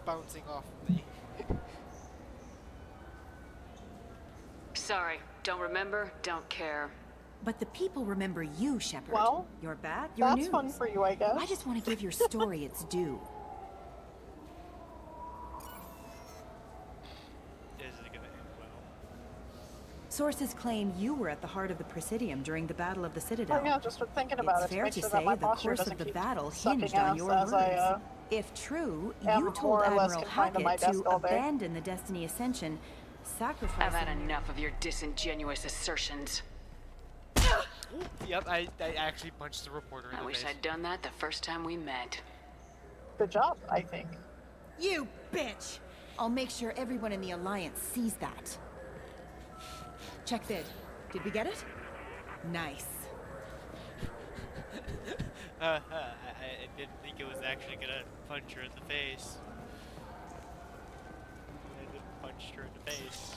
bouncing off me. Sorry, don't remember, don't care. But the people remember you, Shepard. Well, You're back, your that's news. fun for you, I guess. I just want to give your story its due. This is gonna end well. Sources claim you were at the heart of the Presidium during the Battle of the Citadel. Oh, yeah, just thinking about It's it fair make to sure say that my the posture course doesn't of the keep battle sucking hinged on ass your as words. I If true, am you more told or less Admiral confined to my Hackett desk to all day. abandon the Destiny Ascension, sacrificing... I've had enough of your disingenuous assertions. Yep, I actually punched the reporter in I the wish face. I'd done that the first time we met. Good job, I think. You bitch! I'll make sure everyone in the Alliance sees that. Check vid. Did we get it? Nice. I didn't think it was actually gonna punch her in the face. I just punched her in the face.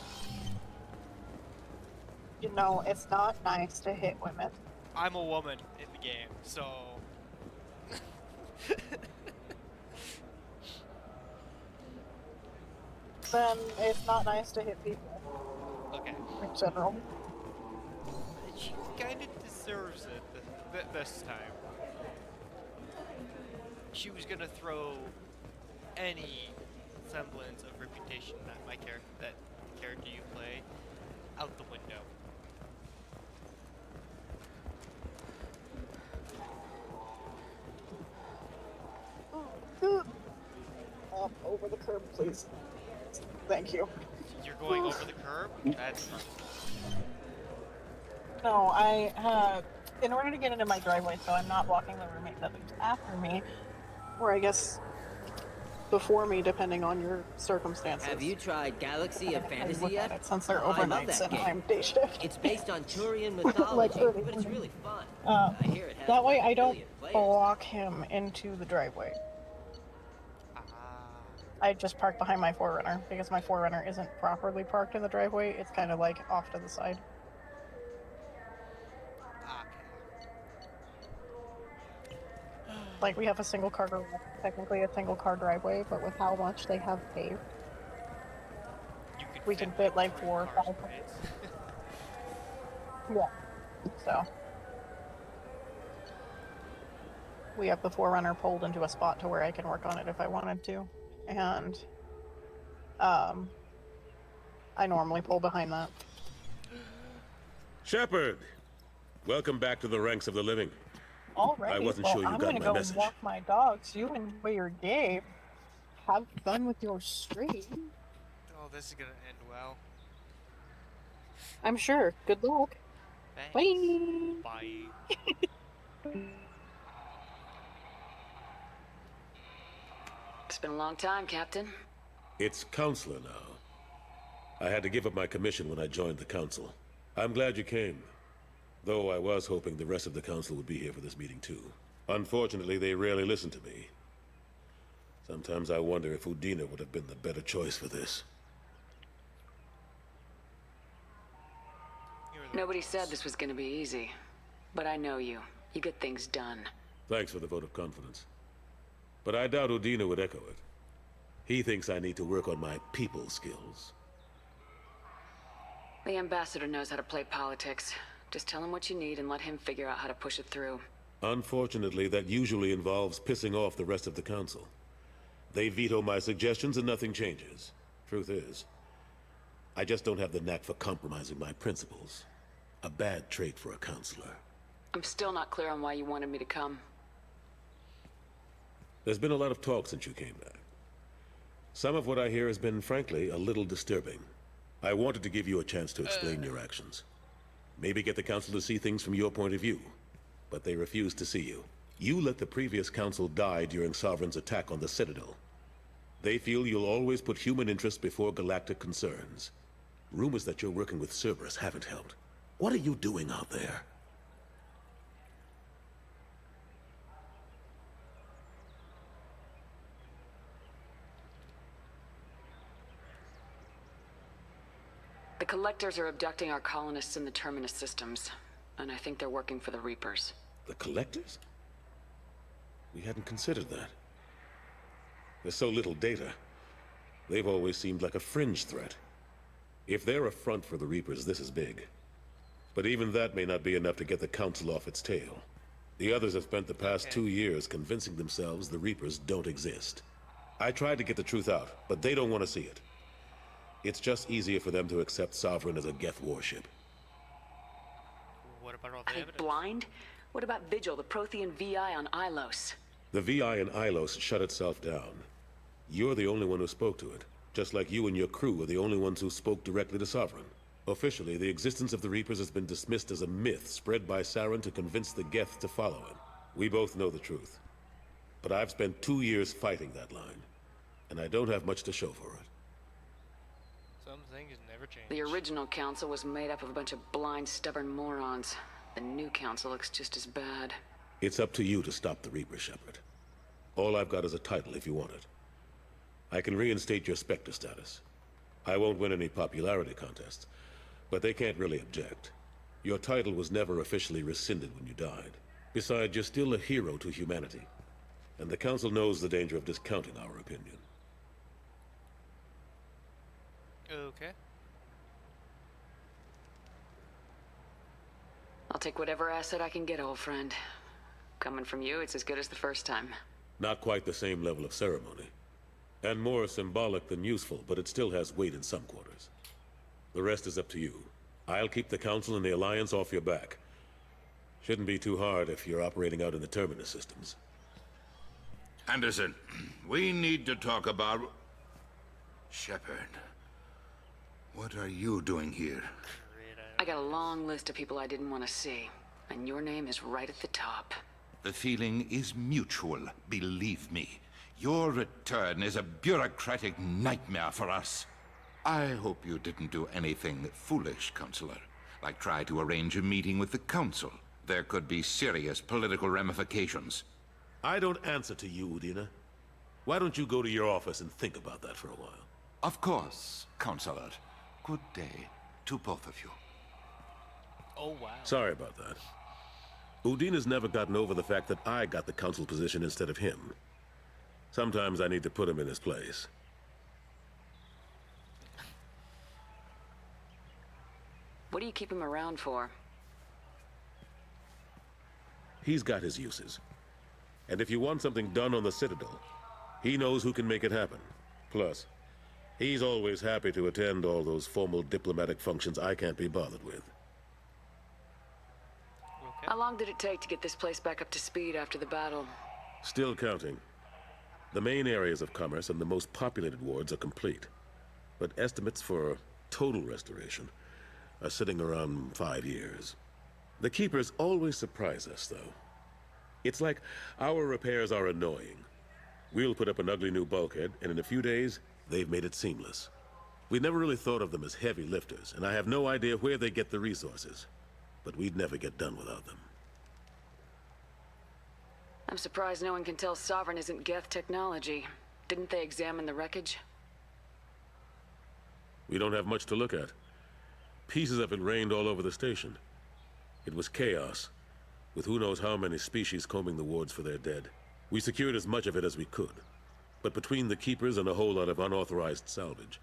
You know, it's not nice to hit women. I'm a woman in the game, so... Then it's not nice to hit people Okay. in general. She kinda deserves it this time. She was gonna throw any semblance of reputation that character you play out the window. Over the curb, please. Thank you. You're going over the curb? That's... No, in order to get into my driveway, so I'm not blocking the roommate that lives after me, or I guess before me, depending on your circumstances. Have you tried Galaxy of Fantasy yet? Since they're Oh, I love overnights that and game. I'm day shift. It's based on Turian mythology, early but it's morning. really fun. I hear it has That way like I a don't million players. block him into the driveway. I just park behind my 4Runner because my 4Runner isn't properly parked in the driveway. It's kind of like off to the side. Like we have a single car, technically a single car driveway, but with how much they have paved, we can fit like 4 or 5. Yeah. So we have the 4Runner pulled into a spot to where I can work on it if I wanted to, and I normally pull behind that. Shepard, welcome back to the ranks of the living. Alrighty, I wasn't well, sure you I'm got gonna my go message. walk my dogs. You enjoy your game. Have fun with your stream. Oh, this is gonna end well. I'm sure. Good luck. Thanks. Bye. Bye. It's been a long time, Captain. It's Counselor now. I had to give up my commission when I joined the Council. I'm glad you came. Though I was hoping the rest of the Council would be here for this meeting too. Unfortunately, they rarely listen to me. Sometimes I wonder if Udina would have been the better choice for this. Nobody said this was gonna be easy. But I know you. You get things done. Thanks for the vote of confidence. But I doubt Udina would echo it. He thinks I need to work on my people skills. The ambassador knows how to play politics. Just tell him what you need and let him figure out how to push it through. Unfortunately, that usually involves pissing off the rest of the Council. They veto my suggestions and nothing changes. Truth is, I just don't have the knack for compromising my principles. A bad trait for a counselor. I'm still not clear on why you wanted me to come. There's been a lot of talk since you came back. Some of what I hear has been, frankly, a little disturbing. I wanted to give you a chance to explain your actions. Maybe get the Council to see things from your point of view. But they refuse to see you. You let the previous Council die during Sovereign's attack on the Citadel. They feel you'll always put human interests before galactic concerns. Rumors that you're working with Cerberus haven't helped. What are you doing out there? The Collectors are abducting our colonists in the Terminus systems. And I think they're working for the Reapers. The Collectors? We hadn't considered that. There's so little data. They've always seemed like a fringe threat. If they're a front for the Reapers, this is big. But even that may not be enough to get the Council off its tail. The others have spent the past 2 years convincing themselves the Reapers don't exist. I tried to get the truth out, but they don't want to see it. It's just easier for them to accept Sovereign as a Geth warship. What about all the Hey, evidence? blind? What about Vigil, the Prothean VI on Ilos? The VI in Ilos shut itself down. You're the only one who spoke to it, just like you and your crew are the only ones who spoke directly to Sovereign. Officially, the existence of the Reapers has been dismissed as a myth spread by Saren to convince the Geth to follow him. We both know the truth. But I've spent 2 years fighting that line, and I don't have much to show for it. Some things never change. The original council was made up of a bunch of blind, stubborn morons. The new council looks just as bad. It's up to you to stop the Reaper, Shepard. All I've got is a title if you want it. I can reinstate your Spectre status. I won't win any popularity contests, but they can't really object. Your title was never officially rescinded when you died. Besides, you're still a hero to humanity. And the Council knows the danger of discounting our opinion. Okay. I'll take whatever asset I can get, old friend. Coming from you, it's as good as the first time. Not quite the same level of ceremony. And more symbolic than useful, but it still has weight in some quarters. The rest is up to you. I'll keep the Council and the Alliance off your back. Shouldn't be too hard if you're operating out in the Terminus systems. Anderson, we need to talk about... Shepard. What are you doing here? I got a long list of people I didn't want to see, and your name is right at the top. The feeling is mutual, believe me. Your return is a bureaucratic nightmare for us. I hope you didn't do anything foolish, Counselor. Like try to arrange a meeting with the Council. There could be serious political ramifications. I don't answer to you, Udina. Why don't you go to your office and think about that for a while? Of course, Counselor. Good day to both of you. Oh, wow. Sorry about that. Udina's never gotten over the fact that I got the Council position instead of him. Sometimes I need to put him in his place. What do you keep him around for? He's got his uses. And if you want something done on the Citadel, he knows who can make it happen. Plus, he's always happy to attend all those formal diplomatic functions I can't be bothered with. Okay. How long did it take to get this place back up to speed after the battle? Still counting. The main areas of commerce and the most populated wards are complete. But estimates for total restoration are sitting around 5 years. The Keepers always surprise us, though. It's like our repairs are annoying. We'll put up an ugly new bulkhead, and in a few days, they've made it seamless. We never really thought of them as heavy lifters, and I have no idea where they get the resources. But we'd never get done without them. I'm surprised no one can tell Sovereign isn't Geth technology. Didn't they examine the wreckage? We don't have much to look at. Pieces of it rained all over the station. It was chaos, with who knows how many species combing the wards for their dead. We secured as much of it as we could. But between the Keepers and a whole lot of unauthorized salvage,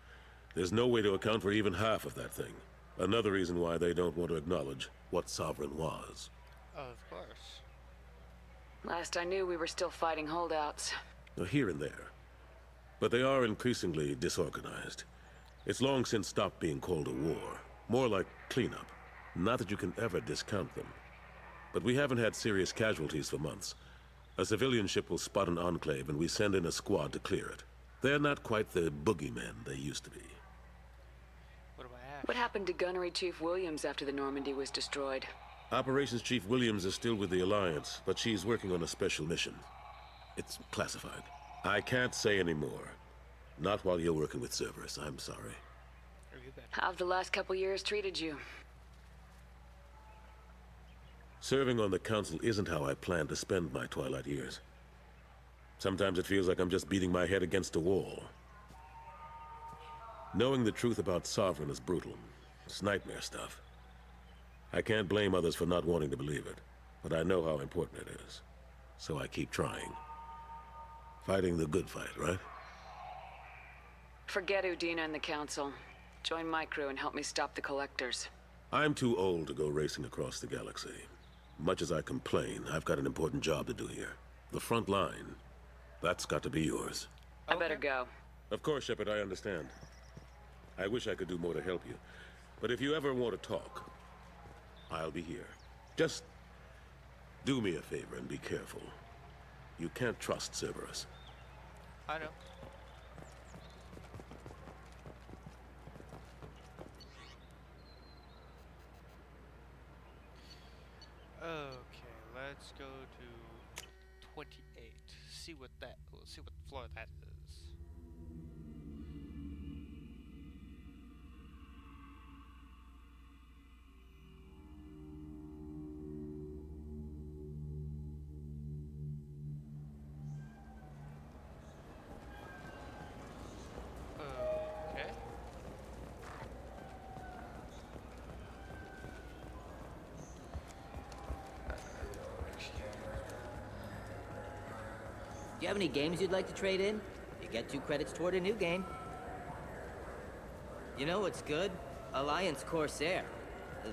there's no way to account for even half of that thing. Another reason why they don't want to acknowledge what Sovereign was. Of course. Last I knew, we were still fighting holdouts. Here and there. But they are increasingly disorganized. It's long since stopped being called a war. More like cleanup. Not that you can ever discount them. But we haven't had serious casualties for months. A civilian ship will spot an enclave and we send in a squad to clear it. They're not quite the boogeymen they used to be. What about Ash? What happened to Gunnery Chief Williams after the Normandy was destroyed? Operations Chief Williams is still with the Alliance, but she's working on a special mission. It's classified. I can't say any more. Not while you're working with Cerberus, I'm sorry. Are you bad? How've the last couple years treated you? Serving on the Council isn't how I plan to spend my twilight years. Sometimes it feels like I'm just beating my head against a wall. Knowing the truth about Sovereign is brutal. It's nightmare stuff. I can't blame others for not wanting to believe it, but I know how important it is. So I keep trying. Fighting the good fight, right? Forget Udina and the Council. Join my crew and help me stop the Collectors. I'm too old to go racing across the galaxy. Much as I complain, I've got an important job to do here. The front line. That's got to be yours. I better go. Of course, Shepard, I understand. I wish I could do more to help you. But if you ever want to talk, I'll be here. Just do me a favor and be careful. You can't trust Cerberus. I know. Okay, let's go to 28. See what floor that is. Okay. Do you have any games you'd like to trade in? You get 2 credits toward a new game. You know what's good? Alliance Corsair.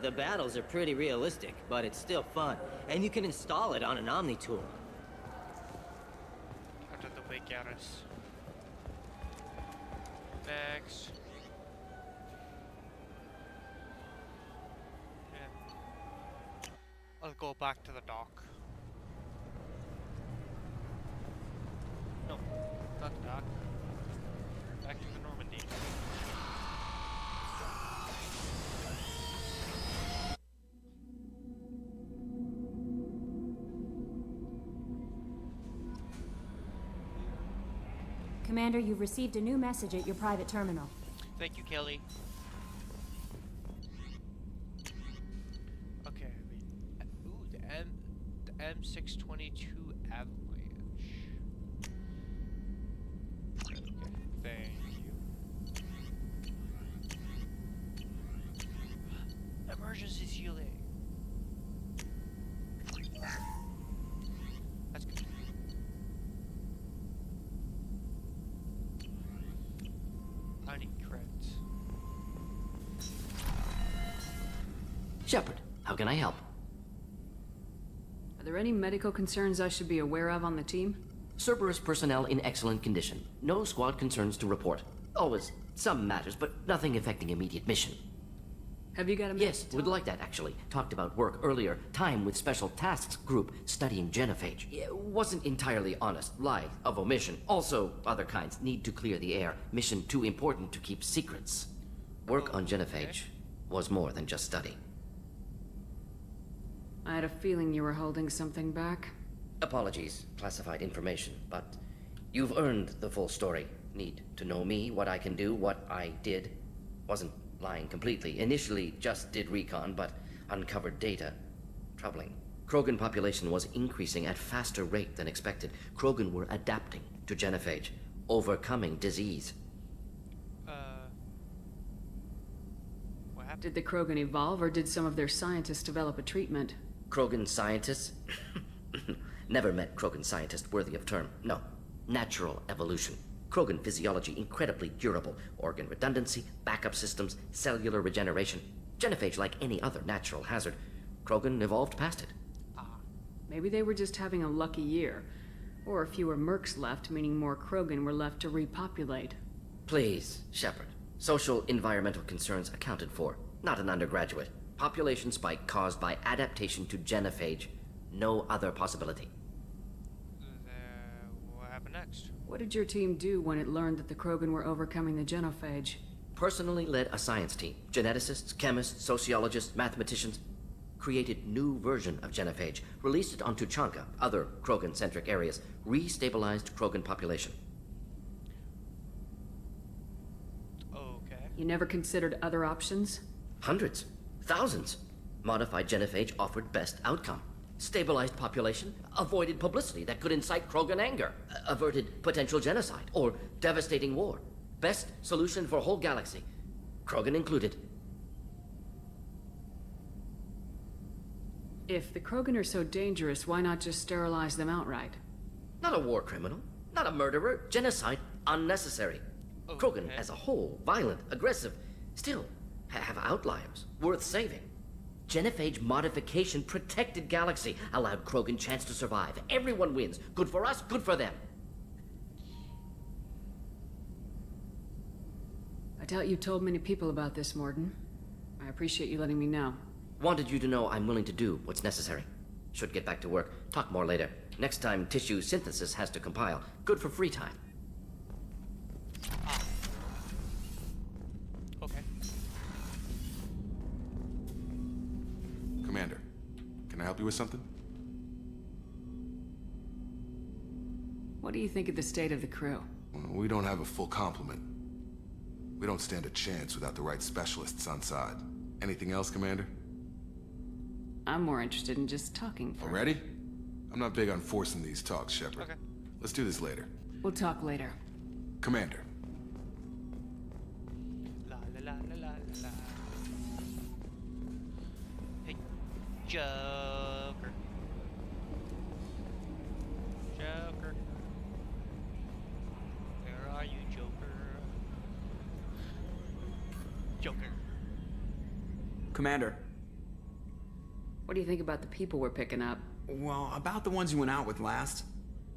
The battles are pretty realistic, but it's still fun. And you can install it on an Omni tool. Out of the way, Garrus. Next. Yeah. I'll go back to the dock. No, not the dock. Back to the Normandy. Commander, you've received a new message at your private terminal. Thank you, Kelly. Okay, the M622 Avalanche. Okay, thank you. Emergency healing. That's good. I need creds. Shepard, how can I help? Are there any medical concerns I should be aware of on the team? Cerberus personnel in excellent condition. No squad concerns to report. Always some matters, but nothing affecting immediate mission. Have you got a Yes, would like that actually. Talked about work earlier. Time with Special Tasks Group studying genophage. Wasn't entirely honest. Lie of omission. Also, other kinds. Need to clear the air. Mission too important to keep secrets. Work on genophage was more than just study. I had a feeling you were holding something back. Apologies, classified information, but you've earned the full story. Need to know me, what I can do, what I did. Wasn't lying completely. Initially just did recon, but uncovered data. Troubling. Krogan population was increasing at faster rate than expected. Krogan were adapting to genophage, overcoming disease. What happened? Did the Krogan evolve, or did some of their scientists develop a treatment? Krogan scientists? Never met Krogan scientist worthy of term. No. Natural evolution. Krogan physiology incredibly durable. Organ redundancy, backup systems, cellular regeneration. Genophage like any other natural hazard. Krogan evolved past it. Maybe they were just having a lucky year. Or fewer mercs left, meaning more Krogan were left to repopulate. Please, Shepard. Social environmental concerns accounted for. Not an undergraduate. Population spike caused by adaptation to genophage. No other possibility. What happened next? What did your team do when it learned that the Krogan were overcoming the genophage? Personally led a science team. Geneticists, chemists, sociologists, mathematicians. Created new version of genophage. Released it on Tuchanka, other Krogan-centric areas. Restabilized Krogan population. Okay. You never considered other options? Hundreds. Thousands. Modified genophage offered best outcome. Stabilized population, avoided publicity that could incite Krogan anger, averted potential genocide or devastating war. Best solution for whole galaxy, Krogan included. If the Krogan are so dangerous, why not just sterilize them outright? Not a war criminal, not a murderer, genocide unnecessary. Krogan Okay. as a whole, violent, aggressive, still have outliers worth saving. Genophage modification protected Galaxy, allowed Krogan chance to survive. Everyone wins. Good for us, good for them. I doubt you told many people about this, Morden. I appreciate you letting me know. Wanted you to know I'm willing to do what's necessary. Should get back to work. Talk more later. Next time tissue synthesis has to compile. Good for free time. Okay. Commander, can I help you with something? What do you think of the state of the crew? Well, we don't have a full complement. We don't stand a chance without the right specialists on side. Anything else, Commander? I'm more interested in just talking for Already? I'm not big on forcing these talks, Shepard. Okay. Let's do this later. We'll talk later. Commander. La la la la la la. Hey, Joker. Joker. Where are you, Joker? Joker. Commander, What do you think about the people we're picking up? well, about the ones you went out with last.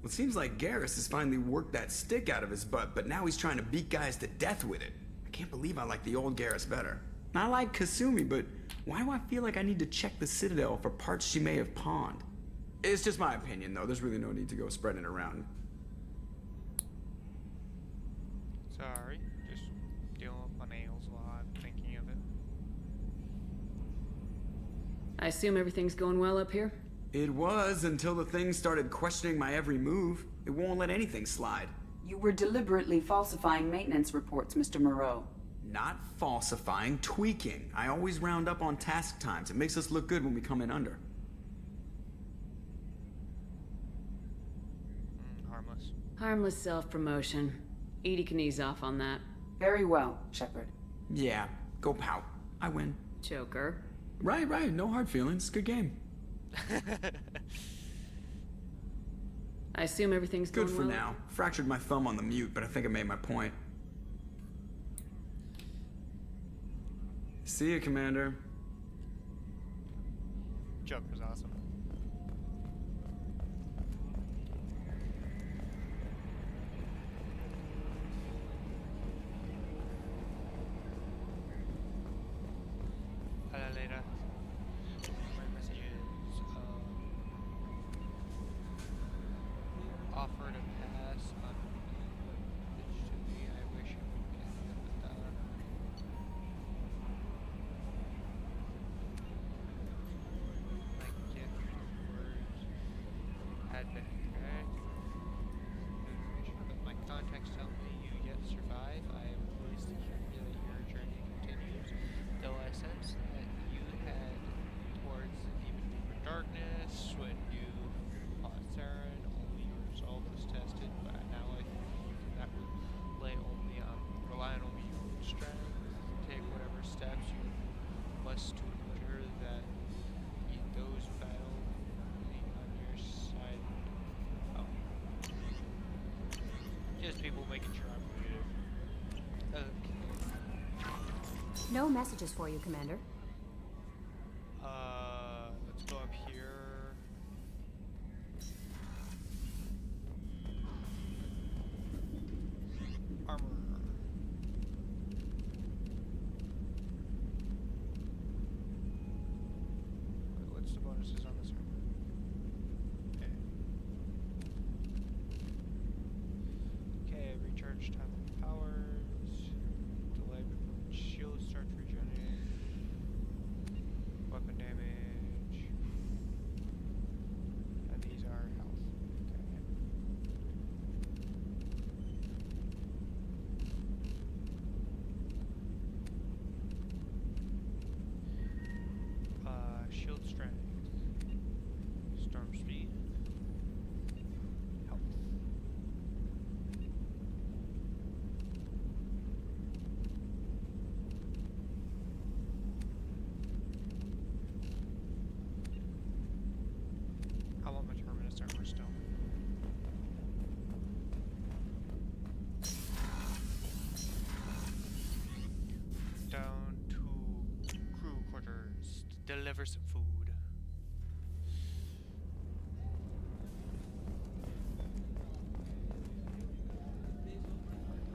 It seems like Garrus has finally worked that stick out of his butt, but now he's trying to beat guys to death with it. I can't believe I like the old Garrus better. I like Kasumi, but why do I feel like I need to check the Citadel for parts she may have pawned? It's just my opinion, though. There's really no need to go spreading it around. Sorry, just dealing with my nails while I'm thinking of it. I assume everything's going well up here? It was until the thing started questioning my every move. It won't let anything slide. You were deliberately falsifying maintenance reports, Mr. Moreau. Not falsifying, tweaking. I always round up on task times. It makes us look good when we come in under. Harmless. Harmless self-promotion. Edie can ease off on that. Very well, Shepard. Yeah, go pout. I win. Joker. Right, no hard feelings. Good game. I assume everything's Good going for well? now. Fractured my thumb on the mute, but I think I made my point. See you, Commander. Joker's awesome. Later. My messages. Offered a pass on pitch to me. I wish I would get it done. My gift words had been correct. Notification that my contacts tell me you yet survive. I am pleased to hear that your journey continues, though I sense that you head towards even deeper darkness when you fought Saren. Only your resolve was tested, but now I think you cannot rely only on your own strength. Take whatever steps you must to ensure that in those battles on your side. Oh. Just people making sure I'm good. Okay. No messages for you, Commander. Let's go up here. Armor. What's the bonuses on this one? Okay. Okay, recharge time and powers. Delay before shield starts regenerating. deliver some food.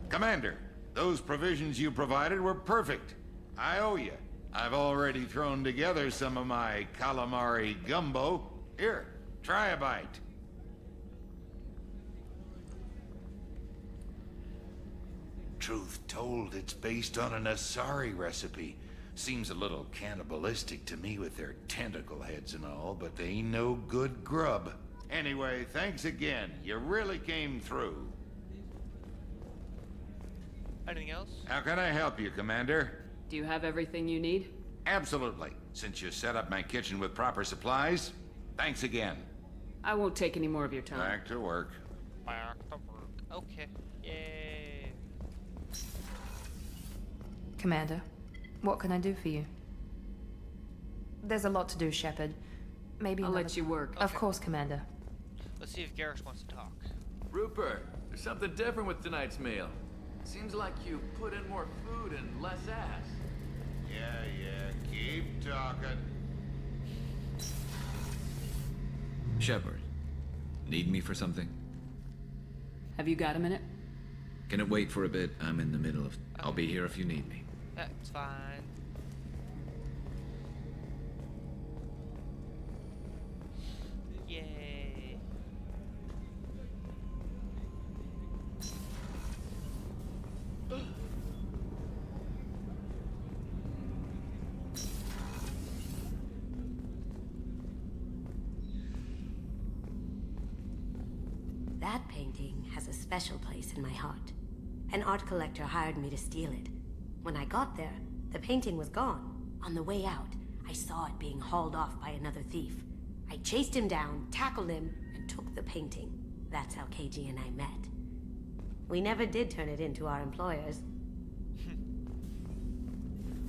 Commander, those provisions you provided were perfect. I owe you. I've already thrown together some of my calamari gumbo. Here, try a bite. Truth told, it's based on an Asari recipe. Seems a little cannibalistic to me with their tentacle heads and all, but they ain't no good grub. Anyway, thanks again. You really came through. Anything else? How can I help you, Commander? Do you have everything you need? Absolutely. Since you set up my kitchen with proper supplies, thanks again. I won't take any more of your time. Back to work. Back to work. Okay. Yay. Commander, what can I do for you? There's a lot to do, Shepard. Maybe I'll another let you work. Of course, Commander. Let's see if Garrus wants to talk. Rupert, there's something different with tonight's meal. Seems like you put in more food and less ass. Yeah, keep talking. Shepard, need me for something? Have you got a minute? Can it wait for a bit? I'm in the middle of... I'll be here if you need me. That's fine. Yay. That painting has a special place in my heart. An art collector hired me to steal it. When I got there, the painting was gone. On the way out, I saw it being hauled off by another thief. I chased him down, tackled him, and took the painting. That's how KG and I met. We never did turn it in to our employers.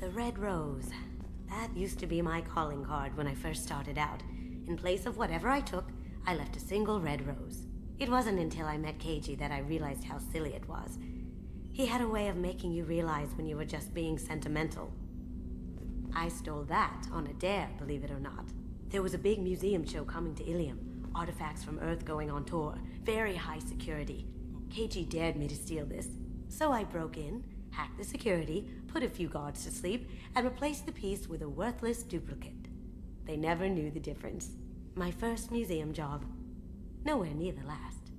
The Red Rose. That used to be my calling card when I first started out. In place of whatever I took, I left a single red rose. It wasn't until I met KG that I realized how silly it was. He had a way of making you realize when you were just being sentimental. I stole that on a dare, believe it or not. There was a big museum show coming to Ilium. Artifacts from Earth going on tour. Very high security. KG dared me to steal this. So I broke in, hacked the security, put a few guards to sleep, and replaced the piece with a worthless duplicate. They never knew the difference. My first museum job. Nowhere near the last.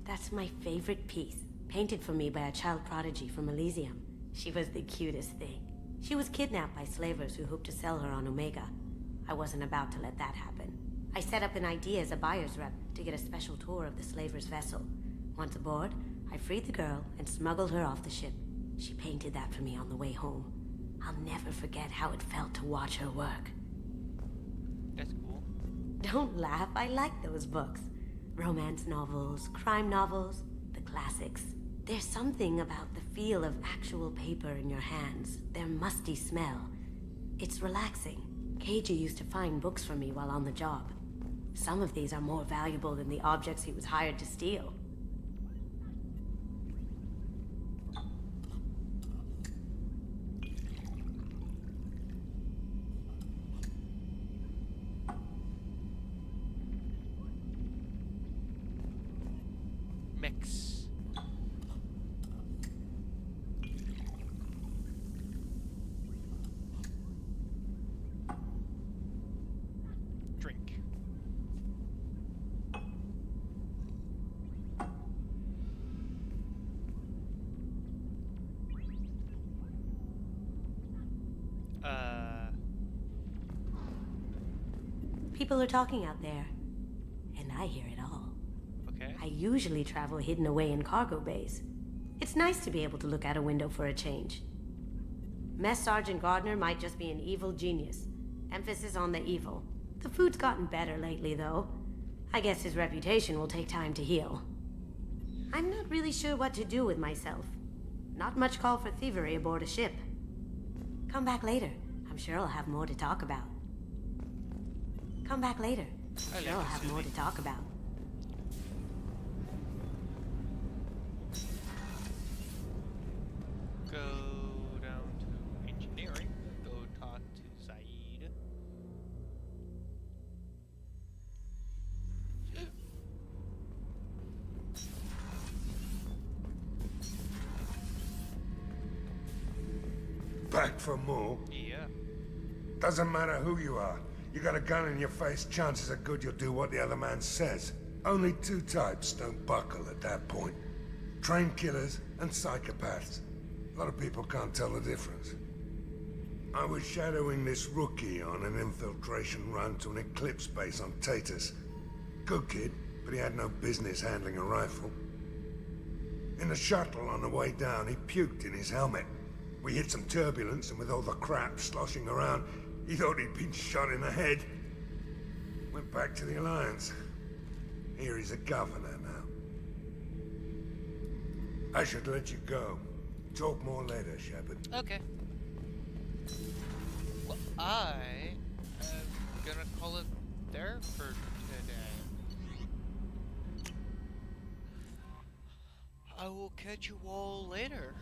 That's my favorite piece. Painted for me by a child prodigy from Elysium. She was the cutest thing. She was kidnapped by slavers who hoped to sell her on Omega. I wasn't about to let that happen. I set up an idea as a buyer's rep to get a special tour of the slaver's vessel. Once aboard, I freed the girl and smuggled her off the ship. She painted that for me on the way home. I'll never forget how it felt to watch her work. That's cool. Don't laugh, I like those books. Romance novels, crime novels, the classics. There's something about the feel of actual paper in your hands, their musty smell. It's relaxing. KG used to find books for me while on the job. Some of these are more valuable than the objects he was hired to steal. Mix. Drink. People are talking out there, and I hear it all. Okay. I usually travel hidden away in cargo bays. It's nice to be able to look out a window for a change. Mess Sergeant Gardner might just be an evil genius. Emphasis on the evil. The food's gotten better lately, though. I guess his reputation will take time to heal. I'm not really sure what to do with myself. Not much call for thievery aboard a ship. Come back later. I'm sure I'll have more to talk about. Come back later. I'm sure I'll have more to talk about. Go down to engineering. Go talk to Saeed. Back for more? Yeah. Doesn't matter who you are. You got a gun in your face, chances are good you'll do what the other man says. Only two types don't buckle at that point. Trained killers and psychopaths. A lot of people can't tell the difference. I was shadowing this rookie on an infiltration run to an Eclipse base on Tatus. Good kid, but he had no business handling a rifle. In the shuttle on the way down, he puked in his helmet. We hit some turbulence, and with all the crap sloshing around, he thought he'd been shot in the head. Went back to the Alliance. Here he's a governor now. I should let you go. Talk more later, Shepard. Okay. Well, I am gonna call it there for today. I will catch you all later.